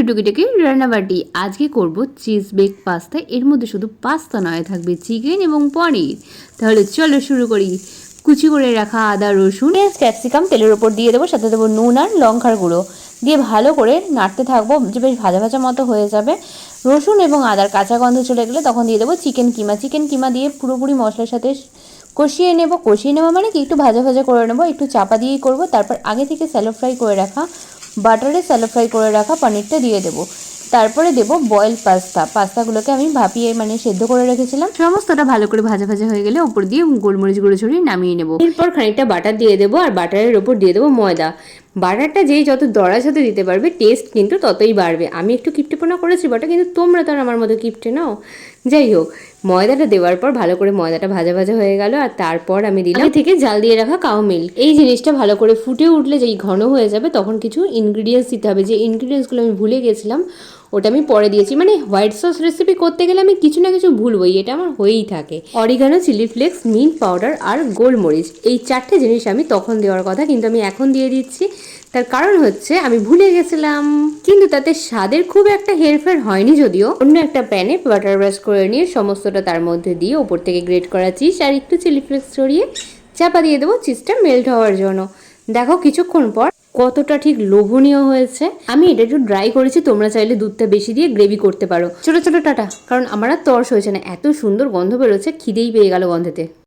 টুকিটাকি রান্নাবাটি আজকে করব চিজ বেক পাস্তা। এর মধ্যে শুধু পাস্তা নয়, থাকবে চিকেন এবং পনির। তাহলে চলো শুরু করি। কুচি করে রাখা আদা, রসুন, ক্যাপসিকাম তেলের ওপর দিয়ে দেবো, সাথে দেবো নুন আর লঙ্কার গুঁড়ো দিয়ে ভালো করে নাড়তে থাকবো, যে বেশ ভাজা ভাজা মতো হয়ে যাবে। রসুন এবং আদার কাঁচা গন্ধ চলে গেলে তখন দিয়ে দেবো চিকেন কিমা দিয়ে পুরোপুরি মশলার সাথে কষিয়ে নেবো মানে কি একটু ভাজা ভাজা করে নেবো, একটু চাপা দিয়েই করবো। তারপর আগে থেকে স্যালো ফ্রাই করে রাখা বাটারে স্যালো ফ্রাই করে রাখা পনিরটা দিয়ে দেবো। তারপরে দেবো বয়েল পাস্তাগুলোকে আমি ভাপিয়ে সেদ্ধ করে রেখেছিলাম। সমস্তটা ভালো করে ভাজা ভাজা হয়ে গেলে ওপর দিয়ে গোলমরিচ গুঁড়ো ছড়িয়ে নামিয়ে নেবো। এরপর খানিকটা বাটার দিয়ে দেবো আর বাটারের ওপর দিয়ে দেবো ময়দা। বাটারটা যেই যত দড়ার সাথে দিতে পারবে টেস্ট কিন্তু ততই বাড়বে। আমি একটু কিপটেপনা করেছি বাটা, কিন্তু তোমরা তো আর আমার মতো কিপটে নাও। যাই হোক, ময়দাটা দেওয়ার পর ভালো করে ময়দাটা ভাজা ভাজা হয়ে গেল। আর তারপর আমি দিলাম থেকে জাল দিয়ে রাখা কাউ মিল্ক। এই জিনিসটা ভালো করে ফুটে উঠলে যেই ঘন হয়ে যাবে তখন কিছু ইনগ্রিডিয়েন্টস দিতে হবে। যে ইনগ্রিডিয়েন্টসগুলো আমি ভুলে গেছিলাম ওটা আমি পরে দিয়েছি। হোয়াইট সস রেসিপি করতে গেলে আমি কিছু না কিছু ভুলবই, এটা আমার হয়েই থাকে। Oregano, chilli flakes, mint powder আর গোলমরিচ, এই চারটে জিনিস আমি তখন দেওয়ার কথা কিন্তু আমি এখন দিয়ে দিচ্ছি। তার কারণ হচ্ছে আমি ভুলে গেছিলাম, কিন্তু তাতে স্বাদের খুব একটা হেরফের হয়নি। যদিও অন্য একটা প্যানে বাটার ব্রাশ করে নিয়ে সমস্তটা তার মধ্যে দিয়ে ওপর থেকে গ্রেট করা চিজ আর একটু চিলি ফ্লেক্স ছড়িয়ে চাপা দিয়ে দেবো চিজটা মেল্ট হওয়ার জন্য। দেখো কিছুক্ষণ পর কতটা ঠিক লোভনীয় হয়েছে। আমি এটা একটু ড্রাই করেছি, তোমরা চাইলে দুধটা বেশি দিয়ে গ্রেভি করতে পারো। ছোট ছোট টাটা, কারণ আমার আর তর্স হয়েছে না, এত সুন্দর গন্ধ বেরোচ্ছে, খিদেই পেয়ে গেল গন্ধেতে।